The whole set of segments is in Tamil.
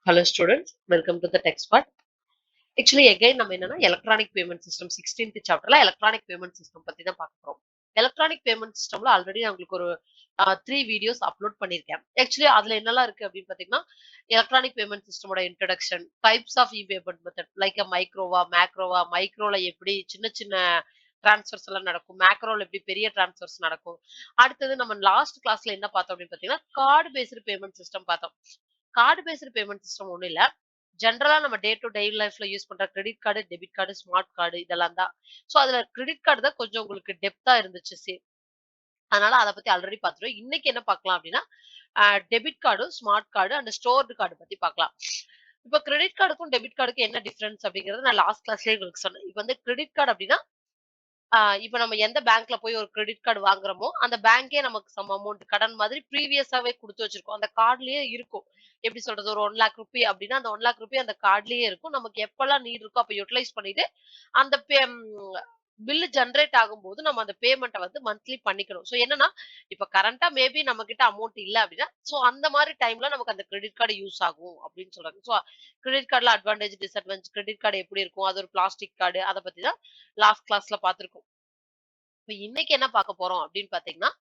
Hello students, welcome to the text part. Actually again நம்ம என்னன்னா electronic payment system 16th chapterல electronic payment system பத்தி தான் பார்க்க போறோம். electronic payment systemல ஆல்ரெடி நான் உங்களுக்கு ஒரு 3 வீடியோஸ் அப்லோட் பண்ணியிருக்கேன். ஆக்சுவலி அதுல என்னெல்லாம் இருக்கு அப்படின்னு பாத்தீங்கன்னா electronic payment systemோட introduction, types of e-payment method like மைக்ரோவா, மேக்ரோவா, மைக்ரோல எப்படி சின்ன சின்ன டிரான்ஸ்ஃபர்ஸ் எல்லாம் நடக்கும், மேக்ரோல எப்படி பெரிய டிரான்ஸ்ஃபர்ஸ் நடக்கும். அடுத்தது நம்ம லாஸ்ட் கிளாஸ்ல என்ன பார்த்தோம் அப்படின்னு பாத்தீங்கன்னா கார்டு பேஸ்டு பேமெண்ட் சிஸ்டம் பார்த்தோம். கார்டு பேஸ்டு பேமெண்ட் சிஸ்டம் ஒண்ணும் இல்ல. ஜென்ரலா நம்ம டே டு டே லைஃப்ல யூஸ் பண்ற credit card, debit card, smart card இதெல்லாம் தான். சோ அதுல கிரெடிட் கார்டு தான் கொஞ்சம் உங்களுக்கு டெப்தா இருந்துச்சு. அதனால அத பத்தி ஆல்ரெடி பார்த்துட்டோம். இன்னைக்கு என்ன பார்க்கலாம் அப்படின்னா, debit card, smart card and stored card பத்தி பார்க்கலாம். இப்ப கிரெடிட் கார்டுக்கும் டெபிட் கார்டுக்கும் என்ன டிஃபரன்ஸ் அப்படிங்கறது நான் லாஸ்ட் கிளாஸ்லயே உங்களுக்கு சொன்னேன். இப்ப வந்து கிரெடிட் கார்டு அப்படின்னா இப்ப நம்ம எந்த பேங்க்ல போய் ஒரு கிரெடிட் கார்டு வாங்குறோமோ, அந்த பேங்கே நமக்கு சம் அமௌண்ட் கடன் மாதிரி ப்ரீவியஸாவே குடுத்து வச்சிருக்கோம். அந்த கார்ட்லயே இருக்கும். எப்படி சொல்றது? ஒரு 1 லாக் ரூபி அப்படின்னா, அந்த 1 லாக் ரூபி அந்த கார்ட்லயே இருக்கும். நமக்கு எப்பல்லாம் நீட் இருக்கோ அப்ப யுட்டிலைஸ் பண்ணிட்டு, அந்த பில் ஜெனரேட் ஆகும்போது நம்ம அந்த பேமெண்ட்ட வந்து மந்த்லி பண்ணிக்கணும். சோ என்னன்னா, இப்ப கரண்டா மேபி நம்ம கிட்ட அமௌண்ட் இல்ல அப்படின்னா, சோ அந்த மாரி டைம்ல நமக்கு அந்த கிரெடிட் கார்டு யூஸ் ஆகும் அப்படின்னு சொல்றாங்க. சோ கிரெடிட் கார்ட்ல அட்வான்டேஜ், டிஸ்அட்வான்டேஜ் கிரெடிட் கார்டு எப்படி இருக்கும்? அது ஒரு பிளாஸ்டிக் கார்டு அத பத்தி தான் லாஸ்ட் கிளாஸ்ல பார்த்திருக்கோம். இப்ப இன்னைக்கு என்ன பார்க்க போறோம் அப்படின்னு பார்த்தீங்கன்னா,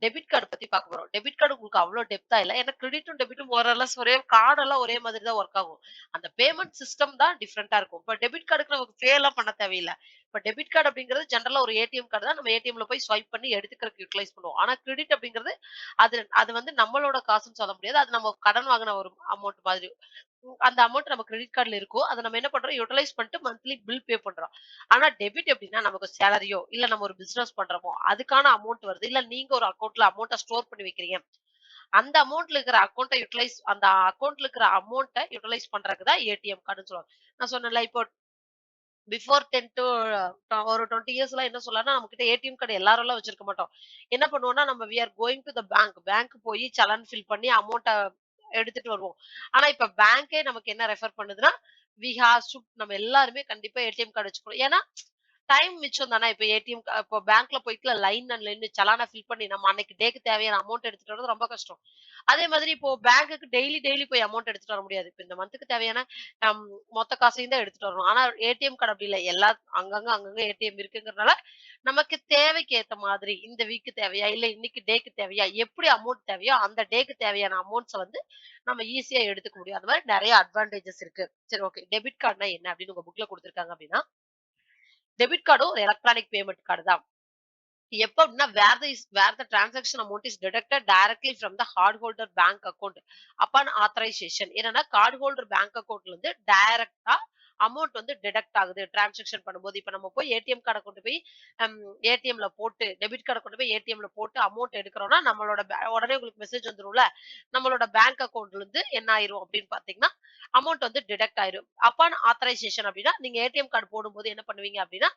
டெபிட் கார்டு பத்தி பார்க்க போறோம். டெபிட் கார்டு உங்களுக்கு அவ்ளோ டெப்த்தா இல்ல. ஏன்னா கிரெடிட்டும் டெபிட்டும் மோர் ஆர் லெஸ் ஒரே கார்ட் எல்லாம் ஒரே மாதிரி தான் வொர்க் ஆகும். அந்த பேமெண்ட் சிஸ்டம் தான் டிஃபரெண்டா இருக்கும். இப்ப டெபிட் கார்டுக்கு நமக்கு பே எல்லாம் பண்ண தேவையில்ல. இப்ப டெபிட் கார்டு அப்படிங்கிறது ஜெனரலா ஒரு ஏடிஎம் கார்டு தான். நம்ம ஏடிஎம்ல போய் ஸ்வைப் பண்ணி எடுத்துக்கிறதுக்கு யூட்டிலைஸ் பண்ணுவோம். ஆனா கிரெடிட் அப்படிங்கிறது அது அது வந்து நம்மளோட காசுன்னு சொல்ல முடியாது. அது நம்ம கடன் வாங்குன ஒரு அமௌண்ட் மாதிரி. அந்த அமௌண்ட் நம்ம கிரெடிட் கார்டுல இருக்கும். அத நம்ம என்ன பண்றோம்? யுட்டிலைஸ் பண்ணிட்டு மந்த்லி பில் பே பண்றோம். ஆனா டெபிட் எப்படின்னா நமக்கு சேலரியோ, இல்ல நம்ம ஒரு பிசினஸ் பண்றோமோ, அதுக்கான அமௌண்ட் வருது. இல்ல நீங்க ஒரு அக்கவுண்ட்ல அமௌண்ட்ட ஸ்டோர் பண்ணி வைக்கிறீங்க. அந்த அமௌண்ட்ல இருக்கிற அக்கவுண்ட்ட யுட்டிலைஸ் அந்த அக்கவுண்ட்ல இருக்கிற அமௌண்ட்ட யுட்டிலைஸ் பண்றதுக்கு தான் ஏடிஎம் கார்டுன்னு சொல்லுவாங்க. நான் சொன்னேன்ல இப்போ பிஃபோர் 10 டூ ஒரு 20 இயர்ஸ்லாம் என்ன சொல்லலாம்னா, நம்மகிட்ட ஏடிஎம் கார்டு எல்லாரும்லாம் வச்சிருக்க மாட்டோம். என்ன பண்ணுவோம்னா, நம்ம we are going to the bank. Bank போய் சலான் ஃபில் பண்ணி அமௌண்ட்ட எடுத்துட்டு வருவோம். ஆனா இப்ப பேங்கே நமக்கு என்ன ரெஃபர் பண்ணுதுன்னா, வி ஹேவ் டு நம்ம எல்லாருமே கண்டிப்பா ஏடிஎம் கார்டு வச்சுக்கணும். ஏன்னா, டைம் மிச்சம் தானே. இப்ப ஏடிஎம் இப்போ பேங்க்ல போயிட்டு லைன்ல நின்னு சலான ஃபில் பண்ணி நம்ம அன்னைக்கு டேக்கு தேவையான அமௌண்ட் எடுத்துட்டு வரது ரொம்ப கஷ்டம். அதே மாதிரி இப்போ பேங்க்குக்கு டெய்லி போய் அமௌண்ட் எடுத்துட்டு வர முடியாது. இப்ப இந்த மந்த்துக்கு தேவையான அம் மொத்த காசையும் தான் எடுத்துட்டு வரணும். ஆனா ஏடிஎம் கார்டு அப்படி இல்ல. அங்கங்க ஏடிஎம் இருக்குங்கிறனால, நமக்கு தேவைக்கு ஏத்த மாதிரி இந்த வீக்கு தேவையா? இல்ல இன்னைக்கு டேக்கு தேவையா? எப்படி அமௌண்ட் தேவையோ, அந்த டேக்கு தேவையான அமௌண்ட்ஸ வந்து நம்ம ஈஸியா எடுத்துக்க முடியும். அந்த மாரி நெறைய அட்வான்டேஜஸ் இருக்கு. சரி ஓகே. டெபிட் கார்ட்னா என்ன அப்படின்னு உங்க புக்ல குடுத்துருக்காங்க அப்படின்னா, டெபிட் கார்டும் ஒரு எலக்ட்ரானிக் பேமெண்ட் கார்டு தான். எப்ப அப்படின்னா where the transaction amount is deducted directly from the card holder bank account upon authorization. என்னன்னா கார்டு ஹோல்டர் பேங்க் அக்கவுண்ட்ல இருந்து டைரக்டா அமௌண்ட் வந்து டிடக்ட் ஆகுது டிரான்சாக்ஷன் பண்ணும்போது. இப்ப நம்ம போய் ஏடிஎம் கார்டை கொண்டு போய் ஏடிஎம்ல போட்டு டெபிட் கார்டை கொண்டு போய் ஏடிஎம்ல போட்டு அமௌண்ட் எடுக்கிறோம்னா நம்மளோட உடனே உங்களுக்கு மெசேஜ் வந்துரும்ல, நம்மளோட பேங்க் அக்கவுண்ட்ல இருந்து என்ன ஆயிரும் அப்படின்னு பாத்தீங்கன்னா அமௌண்ட் வந்து டிடக்ட் ஆயிரும். அப்பான் ஆத்தரைசேஷன் அப்படின்னா நீங்க ஏடிஎம் கார்டு போடும்போது என்ன பண்ணுவீங்க அப்படின்னா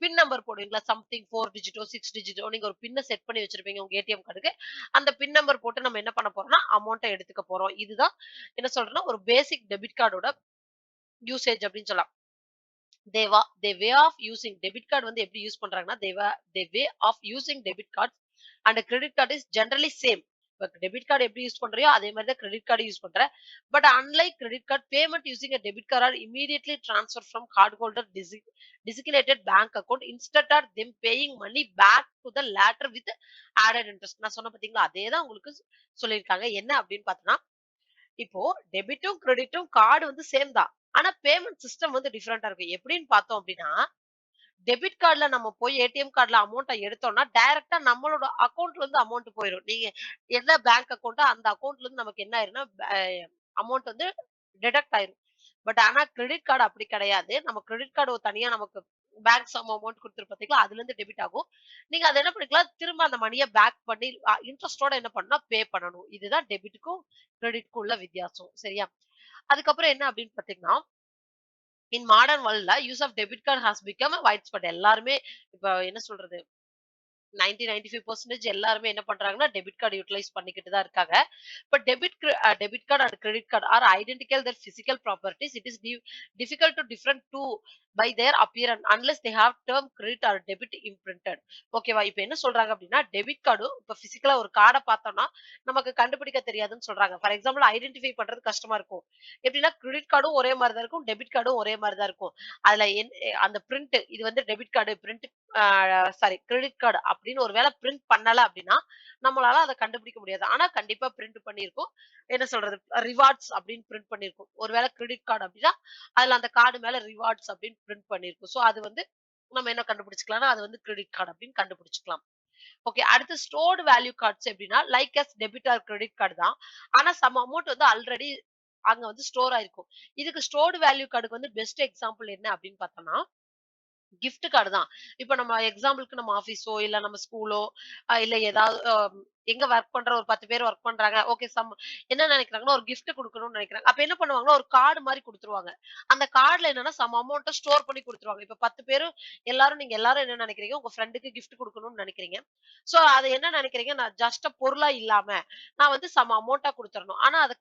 பின் நம்பர் போடுவீங்களா? சம்திங் 4 டிஜிட்டோ 6 டிஜிட்டோ நீங்க ஒரு பின்ன செட் பண்ணி வச்சிருப்பீங்க உங்க ஏடிஎம் கார்டுக்கு. அந்த பின் நம்பர் போட்டு நம்ம என்ன பண்ண போறோம்னா அமௌண்ட்ட எடுத்துக்க போறோம். இதுதான் என்ன சொல்றேன்னா ஒரு பேசிக் டெபிட் கார்டோட யூசேஜ் அப்படின்னு சொல்லலாம். The way of using debit card வந்து எப்படி யூஸ் பண்றாங்கன்னா the way of using debit card and credit card is generally same. இப்ப டெபிட் கார்டு எப்படி யூஸ் பண்றியோ அதே மாதிரி தான் கிரெடிட் கார்டு யூஸ் பண்ற. But unlike credit card payment using a debit card are immediately transferred from card holder designated bank account instead of them paying money back to the latter with added interest. நான் சொன்ன பாத்தீங்களா அதே தான் உங்களுக்கு சொல்லியிருக்காங்க. என்ன அப்படின்னு பார்த்தோம்னா இப்போ டெபிட்டும் கிரெடிட்டும் கார்டு வந்து சேம் தான். ஆனா பேமெண்ட் சிஸ்டம் வந்து டிஃபரெண்டா இருக்கும். எப்படின்னு பார்த்தோம் அப்படின்னா டெபிட் கார்டுல நம்ம போய் ஏடிஎம் கார்டுல அமௌண்ட்ட எடுத்தோம்னா, டைரக்ட்டா நம்மளோட அக்கவுண்ட்ல இருந்து அமௌண்ட் போயிரும். நீங்க என்ன பேங்க் அக்கவுண்டோ அந்த அக்கவுண்ட்ல இருந்து நமக்கு என்ன ஆயிரும்னா, அமௌண்ட் வந்து டிடக்ட் ஆயிரும். பட் ஆனா கிரெடிட் கார்டு அப்படி கிடையாது. நம்ம கிரெடிட் கார்டு தனியா நமக்கு பேங்க் சம் அமௌண்ட் குடுத்துரும் பாத்தீங்களா, அதுல இருந்து டெபிட் ஆகும். நீங்க அத என்ன பண்ணிக்கலாம், திரும்ப அந்த மணிய பேக் பண்ணி இன்ட்ரெஸ்ட்டோட என்ன பண்ணணும்னா பே பண்ணணும். இதுதான் டெபிட்க்கும், கிரெடிட்க்கும் உள்ள வித்தியாசம். சரியா? அதுக்கப்புறம் என்ன அப்படின்னு பாத்தீங்கன்னா இன் மாடர்ன் வேர்ல்ட்ல use of debit card has become widespread. எல்லாருமே இப்ப என்ன சொல்றது 95% எல்லாருமே என்ன பண்றாங்கன்னா டெபிட் கார்டு யூட்டிலைஸ் பண்ணிக்கிட்டு தான் இருக்காங்க. இப்ப debit card and credit card are identical their physical properties. It is difficult to different two by their appearance unless they have term credit or debit imprinted. ஓகேவா? இப்ப என்ன சொல்றாங்க அப்படின்னா டெபிட் கார்டும் இப்ப பிசிக்கலா ஒரு கார்டை பார்த்தோம்னா நமக்கு கண்டுபிடிக்க தெரியாதுன்னு சொல்றாங்க. ஃபார் எக்ஸாம்பிள் ஐடென்டிஃபை பண்றது கஷ்டமா இருக்கும். எப்படின்னா கிரெடிட் கார்டும் ஒரே மாதிரி தான் இருக்கும், டெபிட் கார்டும் ஒரே மாதிரி தான் இருக்கும். அதுல அந்த பிரிண்ட் இது வந்து debit card print sorry credit card அப்படின்னு ஒரு வேளை பிரிண்ட் பண்ணல அப்படின்னா நம்மளால அதை கண்டுபிடிக்க முடியாது. ஆனா கண்டிப்பா பிரிண்ட் பண்ணியிருக்கும். என்ன சொல்றது ரிவார்ட்ஸ் அப்படின்னு பிரிண்ட் பண்ணியிருக்கும். ஒருவேளை கிரெடிட் கார்டு அப்படின்னா அதுல அந்த கார்டு மேல ரிவார்ட்ஸ் அப்படின்னு பிரிண்ட் பண்ணியிருக்கும். சோ அது வந்து நம்ம என்ன கண்டுபிடிச்சுக்கலாம்னா அது வந்து கிரெடிட் கார்டு அப்படின்னு கண்டுபிடிச்சுக்கலாம். ஓகே. அடுத்து ஸ்டோர்டு வேல்யூ கார்ட்ஸ் எப்படின்னா like as debit or credit card தான். ஆனா சம் அமௌண்ட் வந்து ஆல்ரெடி அங்க வந்து ஸ்டோர் ஆயிருக்கும். இதுக்கு ஸ்டோர்டு வேல்யூ கார்டுக்கு வந்து பெஸ்ட் எக்ஸாம்பிள் என்ன அப்படின்னு பார்த்தோம்னா கிஃப்ட் கார்டு தான். இப்ப நம்ம எக்ஸாம்பிளுக்கு நம்ம ஆபீஸோ, இல்ல நம்ம ஸ்கூலோ, இல்ல ஏதாவது எங்க வொர்க் பண்ற ஒரு 10 பேர் வொர்க் பண்றாங்க. ஓகே என்ன நினைக்கிறாங்கன்னா, ஒரு கிஃப்ட் குடுக்கணும்னு நினைக்கிறாங்க. அப்ப என்ன பண்ணுவாங்கன்னா, ஒரு கார்டு மாரி குடுத்துருவாங்க. அந்த கார்டுல என்னன்னா சம் அமௌண்ட்ட ஸ்டோர் பண்ணி குடுத்துருவாங்க. இப்ப 10 பேரும் நீங்க எல்லாரும் என்ன நினைக்கிறீங்க? உங்க ஃப்ரெண்டுக்கு கிஃப்ட் குடுக்கணும்னு நினைக்கிறீங்க. சோ அது என்ன நினைக்கிறீங்க? நான் ஜஸ்ட் பொருளா இல்லாம, நான் வந்து சம் அமௌண்ட்டா குடுத்துறணும். ஆனா அது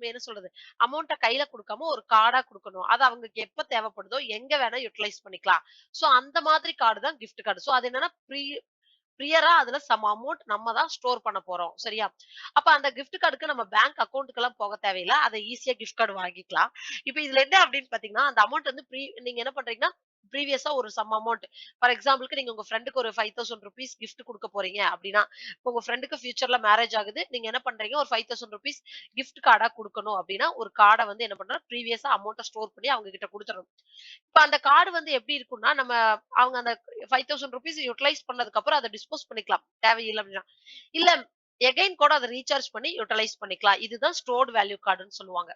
என்ன சொல்றது? அமௌண்ட்ட கையில குடுக்காம ஒரு கார்டா குடுக்கணும். அது அவங்களுக்கு எப்ப தேவைப்படுதோ, எங்க வேணா யுட்டிலைஸ் பண்ணிக்கலாம். சோ அந்த மாதிரி கார்டு தான் கிஃப்ட் கார்டு. சோ அது என்னன்னா பிரியரா அதுல சம் அமௌண்ட் நம்ம தான் ஸ்டோர் பண்ண போறோம். சரியா? அப்ப அந்த கிஃப்ட் கார்டுக்கு நம்ம பேங்க் அக்கவுண்ட்க்கு எல்லாம் போக தேவையில்ல. அத ஈஸியா கிஃப்ட் கார்டு வாங்கிக்கலாம். இப்ப இதுல என்ன அப்படின்னு பாத்தீங்கன்னா, அந்த அமௌண்ட் வந்து நீங்க என்ன பண்றீங்கன்னா, ப்ரீவியஸா ஒரு சம் அமௌண்ட் ஃபார் எக்ஸாம்பிளுக்கு நீங்க உங்க ஃப்ரெண்டுக்கு ஒரு ₹5000 கிஃப்ட் குடுக்க போறீங்க அப்படின்னா, உங்க ஃப்ரெண்டுக்கு ஃபியூச்சர்ல மேரேஜ் ஆகுது. நீங்க என்ன பண்றீங்க, ஒரு ₹5000 கிஃப்ட் கார்டா குடுக்கணும் அப்படின்னா, ஒரு கார்ட வந்து என்ன பண்றோம், ப்ரீவியஸா அமௌண்ட்ட ஸ்டோர் பண்ணி அவங்க கிட்ட குடுத்துறணும். இப்ப அந்த கார்டு வந்து எப்படி இருக்கும்னா, அவங்க அந்த ₹5000 யுட்டிலைஸ் பண்ணதுக்கு அப்புறம் அத டிஸ்போஸ் பண்ணிக்கலாம். தேவையில்ல அப்படின்னா. இல்ல எகைன் கூட அத ரீசார்ஜ் பண்ணி யுட்டிலைஸ் பண்ணிக்கலாம். இதுதான் ஸ்டோர்ட் வேல்யூ கார்டுன்னு சொல்லுவாங்க.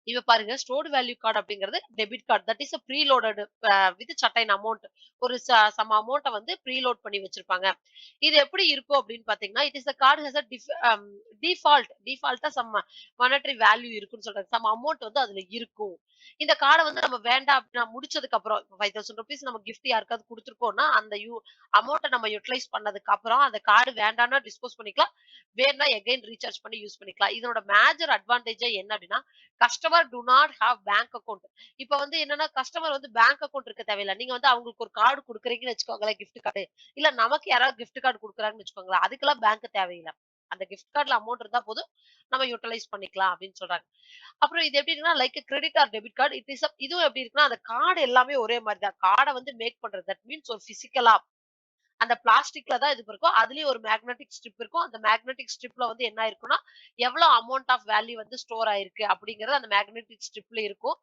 இப்ப பாருங்க ஸ்டோர்டு வேல்யூ கார்டு அப்படிங்கிறது debit card that is preloaded with certain amount ஒரு சம் அமௌண்ட்டை வந்து ப்ரீலோட் பண்ணி வச்சிருப்பாங்க. இது எப்படி இருக்கும் அப்படின்னு பாத்தீங்கன்னா இட் இஸ் கார்டு ஹஸ் டிஃபால்ட்டா சம் மானிட்டரி வேல்யூ இருக்குன்னு சொல்றாங்க. சம் அமௌண்ட் வந்து அதுல இருக்கும். இந்த கார்டை வந்து நம்ம வேண்டாம் அப்படின்னா முடிச்சதுக்கு அப்புறம் ₹5000 நம்ம கிஃப்ட் யாருக்காவது கொடுத்துருக்கோம்னா அந்த அமௌண்ட்டை நம்ம யூட்டிலைஸ் பண்ணதுக்கு அப்புறம் அந்த கார்டு வேண்டாம்னா டிஸ்போஸ் பண்ணிக்கலாம். வேணா எகைன் ரீசார்ஜ் பண்ணி யூஸ் பண்ணிக்கலாம். இதனோட மேஜர் அட்வான்டேஜ் என்ன அப்படின்னா customer to not have bank account. இப்ப வந்து என்னன்னா கஸ்டமர் வந்து பேங்க் அக்கவுண்ட் இருக்க தேவையில்ல. நீங்க வந்து அவங்களுக்கு ஒரு கார்டு குடுக்குறீங்கன்னு வச்சுக்கோங்களேன் கிஃப்ட் கார்டு. இல்ல நமக்கு யாராவது கிஃப்ட் கார்டு குடுக்குறாங்கன்னு வச்சுக்கோங்களேன். அதுக்கெல்லாம் பேங்க் தேவையில்ல. அந்த கிஃப்ட் கார்டுல அமௌண்ட் இருந்தா போதும் நம்ம யூட்டிலைஸ் பண்ணிக்கலாம் அப்படின்னு சொல்றாங்க. அப்புறம் இது எப்படி இருக்குன்னா like credit or debit card இதுவும் எப்படி இருக்குன்னா அந்த கார்டு எல்லாமே ஒரே மாதிரி தான். கார்டை வந்து மேக் பண்றது தட் மீன்ஸ் ஒரு பிசிக்கலா அந்த பிளாஸ்டிக்ல தான் இது இருக்கும். அதுலயும் ஒரு மேக்னெட்டிக் ஸ்ட்ரிப் இருக்கும். அந்த மேக்னெட்டிக் ஸ்ட்ரிப்ல வந்து என்ன ஆயிருக்கும்னா, எவ்வளவு அமௌண்ட் ஆஃப் வேல்யூ வந்து ஸ்டோர் ஆயிருக்கு அப்படிங்கிறது அந்த மேக்னெட்டிக் ஸ்ட்ரிப்ல இருக்கும்.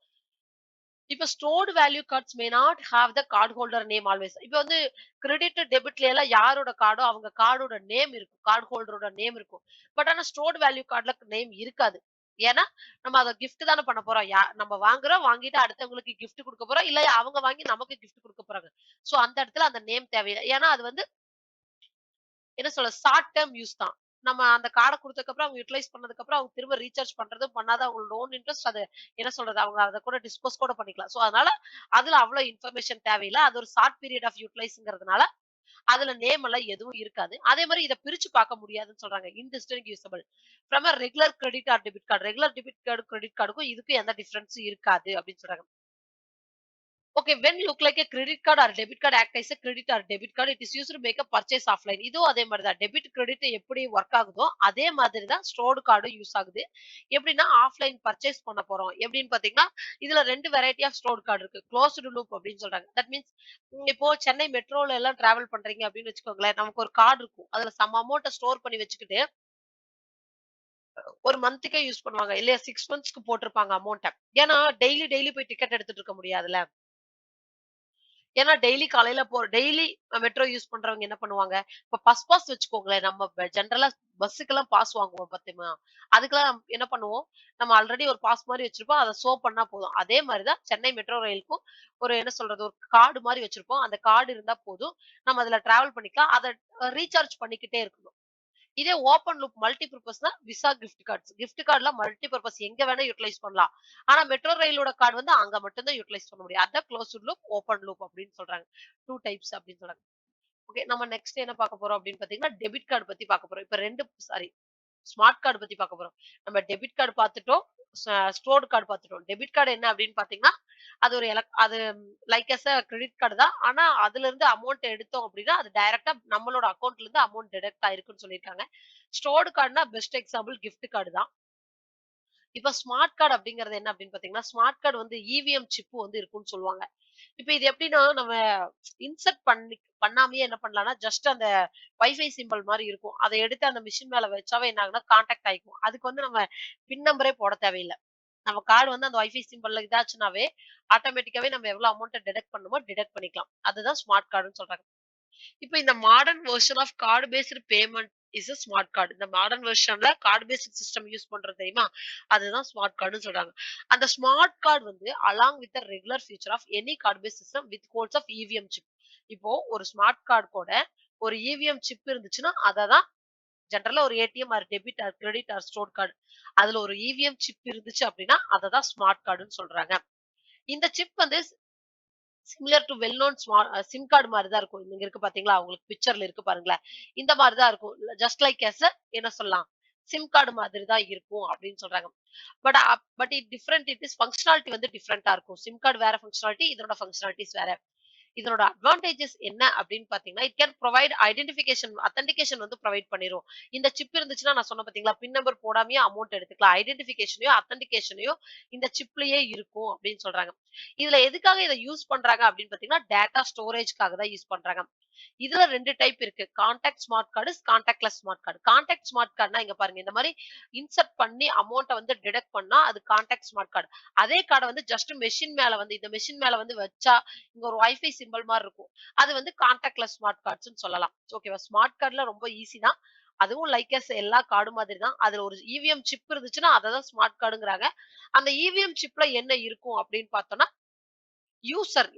இப்ப stored value cards may not have the card holder name always. இப்ப வந்து கிரெடிட், டெபிட்ல எல்லாம் யாரோட கார்டோ அவங்க கார்டோட நேம் இருக்கும். கார்ட் ஹோல்டரோட நேம் இருக்கும். பட் ஆனா ஸ்டோர்டு வேல்யூ கார்ட்ல நேம் இருக்காது. ஏன்னா, நம்ம அத கிஃப்ட் தானே பண்ண போறோம். நம்ம வாங்குறோம், வாங்கிட்டு அடுத்தவங்களுக்கு கிஃப்ட் குடுக்க போறோம். இல்ல அவங்க வாங்கி நமக்கு கிஃப்ட் குடுக்க போறாங்க. சோ அந்த இடத்துல அந்த நேம் தேவையில்ல. ஏன்னா அது வந்து என்ன சொல்ல ஷார்ட் டெர்ம் யூஸ் தான். நம்ம அந்த கார்ட குடுத்ததுக்கு அப்புறம் அவங்க யுட்டிலைஸ் பண்ணதுக்கு அப்புறம் அவங்க திரும்ப ரீசார்ஜ் பண்றதும் பண்ணாத அவங்களோட ஓன் இன்ட்ரெஸ்ட் அது என்ன சொல்றது அவங்க அத கூட டிஸ்போஸ் கூட பண்ணிக்கலாம். சோ அதனால அதுல அவ்வளவு இன்ஃபர்மேஷன் தேவையில்ல. அது ஒரு ஷார்ட் பீரியட் ஆஃப் யூட்டிலைஸ்ங்கிறதுனால அதுல நேம் எல்லாம் எதுவும் இருக்காது. அதே மாரி இத பிரிச்சு பார்க்க முடியாதுன்னு சொல்றாங்க. Indistinguishable from a regular credit or debit card. Regular debit card, credit கார்டுக்கும் இதுக்கும் எந்த டிஃபரன்ஸும் இருக்காது அப்படின்னு சொல்றாங்க. Okay, when look like a credit card or debit card act as a credit or debit card, it is used to make a purchase offline. இதுவும் அதே மாதிரி தான். டெபிட் கிரெடிட் எப்படி ஒர்க் ஆகுதோ அதே மாதிரி தான் ஸ்டோர்டு கார்டும் யூஸ் ஆகுது. எப்படின்னா ஆஃப்லைன் பர்ச்சேஸ் பண்ண போறோம். எப்படின்னு பாத்தீங்கன்னா இதுல 2 வெரைட்டி ஆஃப் ஸ்டோர்டு கார்டு இருக்கு. க்ளோஸ்டு லூப் அப்படின்னு சொல்றாங்க. தட் மீன்ஸ் இப்போ சென்னை மெட்ரோல எல்லாம் டிராவல் பண்றீங்க அப்படின்னு வச்சுக்கோங்களேன். நமக்கு ஒரு கார்டு இருக்கும். அதுல சம் அமௌண்ட்ட ஸ்டோர் பண்ணி வச்சுக்கிட்டு ஒரு மந்த்துக்கே யூஸ் பண்ணுவாங்க. இல்லையா 6 மந்த்ஸ்க்கு போட்டிருப்பாங்க அமௌண்ட்ட. ஏன்னா டெய்லி போய் டிக்கெட் எடுத்துட்டு இருக்க முடியாதுல்ல. ஏன்னா டெய்லி மெட்ரோ யூஸ் பண்றவங்க என்ன பண்ணுவாங்க? இப்ப பாஸ் வச்சுக்கோங்களேன். நம்ம ஜெனரலா பஸ்ஸுக்கெல்லாம் பாஸ் வாங்குவோம் பாத்தீங்களா? அதுக்கெல்லாம் என்ன பண்ணுவோம்? நம்ம ஆல்ரெடி ஒரு பாஸ் மாரி வச்சிருப்போம். அத பண்ணா போதும். அதே மாரி தான் சென்னை மெட்ரோ ரயிலுக்கும் ஒரு என்ன சொல்றது? ஒரு கார்டு மாரி வச்சிருப்போம். அந்த கார்டு இருந்தா போதும். நம்ம அதுல டிராவல் பண்ணிக்கலாம். அத ரீசார்ஜ் பண்ணிக்கிட்டே இருக்கணும். இதே ஓப்பன் லூப் மல்டி பர்ப்பஸ்னா விசா கிஃப்ட் கார்ட்ஸ். கிஃப்ட் கார்ட்ல மல்டி பர்ப்பஸ் எங்க வேணா யூட்டிலைஸ் பண்ணலாம். ஆனா மெட்ரோ ரயிலோட கார்டு வந்து அங்க மட்டும் தான் யூட்டிலைஸ் பண்ண முடியும். அதான் க்ளோஸ்ட் லூப், ஓப்பன் லூப் அப்படின்னு சொல்றாங்க. 2 டைப்ஸ் அப்படின்னு சொல்றாங்க. ஓகே நம்ம நெக்ஸ்ட் என்ன பார்க்க போறோம் அப்படின்னு பாத்தீங்கன்னா, டெபிட் கார்டு பத்தி பார்க்க போறோம். இப்ப 2 சாரி ஸ்மார்ட் கார்டு பத்தி பார்க்க போறோம். நம்ம டெபிட் கார்டு பார்த்துட்டோம். ஸ்டோர்டு கார்டு பார்த்துட்டோம். டெபிட் கார்டு என்ன அப்படின்னு பார்த்தீங்கன்னா, அது ஒரு அது like as a credit card தான். ஆனா அதுலருந்து அமௌண்ட் எடுத்தோம் அப்படின்னா, அது டைரக்ட்டா நம்மளோட அக்கவுண்ட்ல இருந்து அமௌண்ட் டிடக்ட் ஆயிருக்குன்னு சொல்லியிருக்காங்க. ஸ்டோர்டு கார்டுனா பெஸ்ட் எக்ஸாம்பிள் கிஃப்ட் கார்டு தான். இப்ப ஸ்மார்ட் கார்டு அப்படிங்கிறது என்ன அப்படின்னு பார்த்தீங்கன்னா, ஸ்மார்ட் கார்டு வந்து இவிஎம் சிப் வந்து இருக்குன்னு சொல்லுவாங்க. இப்ப இது எப்படின்னா, நம்ம இன்சர்ட் பண்ணாமயே என்ன பண்ணலாம்னா, ஜஸ்ட் அந்த வைஃபை சிம்பல் மாரி இருக்கும். அத எடுத்து அந்த மிஷின் மேல வச்சாவே என்ன ஆகும்னா, கான்டாக்ட் ஆயிக்கும். அதுக்கு வந்து நம்ம பின் நம்பரே போட தேவையில்ல. நம்ம கார்டு வந்து அந்த வைஃபை சிம்பல்ல இதாச்சுனாவே, ஆட்டோமேட்டிக்காவே நம்ம எவ்வளவு அமௌண்ட்ட டிடக்ட் பண்ணணுமோ டிடக்ட் பண்ணிக்கலாம். அதுதான் ஸ்மார்ட் கார்டுன்னு சொல்றாங்க. இப்ப இந்த modern version of card based payment is a smart card. இந்த மாடர்ன் வெர்ஷன்ல கார்ட் பேஸ்ட் சிஸ்டம் யூஸ் பண்றது தெரியுமா? அதுதான் ஸ்மார்ட் கார்டுன்னு சொல்றாங்க. அந்த ஸ்மார்ட் கார்டு வந்து along with the regular feature of any card based system with codes of EMV chip. இப்போ ஒரு ஸ்மார்ட் கார்டு கூட ஒரு இவிஎம் சிப் இருந்துச்சுன்னா, அததான் ஜெனரலா ஒரு ATM R debit or credit R store card. அதுல ஒரு இவிஎம் சிப் இருந்துச்சு அப்படின்னா, அததான் ஸ்மார்ட் கார்டுன்னு சொல்றாங்க. இந்த சிப் வந்து similar to well known SIM card மாரி தான் இருக்கும். இங்க இருக்கு பாத்தீங்களா? உங்களுக்கு பிக்சர்ல இருக்கு பாருங்களேன். இந்த மாரி தான் இருக்கும். ஜஸ்ட் லைக் ஆஸ் என்ன சொல்லலாம்? சிம் கார்டு மாதிரி தான் இருக்கும் அப்படின்னு சொல்றாங்க. பட் இட் இஸ் ஃபங்ஷனாலிட்டி வந்து டிஃபரெண்டா இருக்கும். சிம் கார்டு வேற ஃபங்ஷனாலிட்டி, இதோட ஃபங்ஷனாலிட்டிஸ் வேற. இதனோட அட்வான்டேஜஸ் என்ன அப்படின்னு பாத்தீங்கன்னா, it can provide identification authentication வந்து ப்ரொவைட் பண்ணிரும். இந்த சிப் இருந்துச்சுன்னா நான் சொன்னேன் பாத்தீங்களா, பின் நம்பர் போடாமயே அமௌண்ட் எடுத்துக்கலாம். ஐடென்டிஃபிகேஷனையும், அத்தென்டிகேஷனையும் இந்த சிப்லயே இருக்கும் அப்படின்னு சொல்றாங்க. இதுல எதுக்காக இத யூஸ் பண்றாங்க அப்படின்னு பாத்தீங்கன்னா, டேட்டா ஸ்டோரேஜ்க்காக தான் யூஸ் பண்றாங்க. இதுல 2 டைப் இருக்கு. Contact smart card, contactless smart card. Contact smart கார்டுனா இங்க பாருங்க. இந்த மாரி இன்சர்ட் பண்ணி அமௌண்ட்ட வந்து டிடக்ட் பண்ணா அது கான்டாக்ட் ஸ்மார்ட் கார்டு. அதே கார்ட வந்து ஜஸ்ட் மெஷின் மேல வந்து இந்த மெஷின் மேல வந்து வச்சா இங்க ஒரு வைஃபை சிம்பல் மாரி இருக்கும். அது வந்து கான்டாக்ட்லெஸ் ஸ்மார்ட் கார்ட்ஸ்ன்னு சொல்லலாம். ஓகேவா? ஸ்மார்ட் கார்ட்ல ரொம்ப ஈஸி தான். அதுவும் லைக் அஸ் எல்லா கார்டு மாதிரி தான். அதுல ஒரு இவிஎம் சிப் இருந்துச்சுன்னா, அததான் ஸ்மார்ட் கார்டுங்கிறாங்க. அந்த இவிஎம் சிப்ல என்ன இருக்கும் அப்படின்னு பார்த்தோம்னா,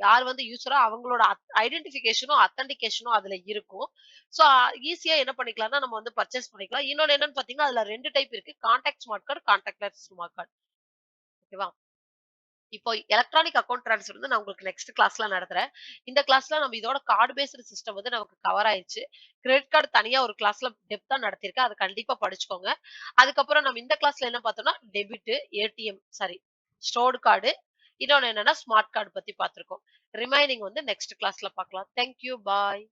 யார் வந்து யூசரோ அவங்களோட ஐடென்டிஃபிகேஷனும், அத்தென்டிகேஷனும் அதுல இருக்கும். சோ ஈஸியா என்ன பண்ணிக்கலாம்னா, நம்ம வந்து பர்ச்சேஸ் பண்ணிக்கலாம். இன்னொன்னு என்னன்னு பார்த்தீங்கன்னா, அதுல 2 டைப் இருக்கு. Contact smart card, contactless smart card. ஓகேவா? இப்போ எலக்ட்ரானிக் அக்கவுண்ட் ட்ரான்ஸ்ஃபர் வந்து நான் உங்களுக்கு நெக்ஸ்ட் கிளாஸ்ல நடத்துறேன். இந்த கிளாஸ்ல நம்ம இதோட கார்ட் பேஸ்டு சிஸ்டம் வந்து நமக்கு கவர் ஆயிருச்சு. கிரெடிட் கார்டு தனியா ஒரு கிளாஸ்ல டெப்த்தா நடத்தியிருக்கேன். அத கண்டிப்பா படிச்சுக்கோங்க. அதுக்கப்புறம் நம்ம இந்த கிளாஸ்ல என்ன பார்த்தோம்னா, debit, ATM sorry stored card, இன்னொன்னு என்னன்னா ஸ்மார்ட் கார்டு பத்தி பார்த்திருக்கோம். ரிமைனிங் வந்து நெக்ஸ்ட் கிளாஸ்ல பார்க்கலாம். Thank you. பாய்.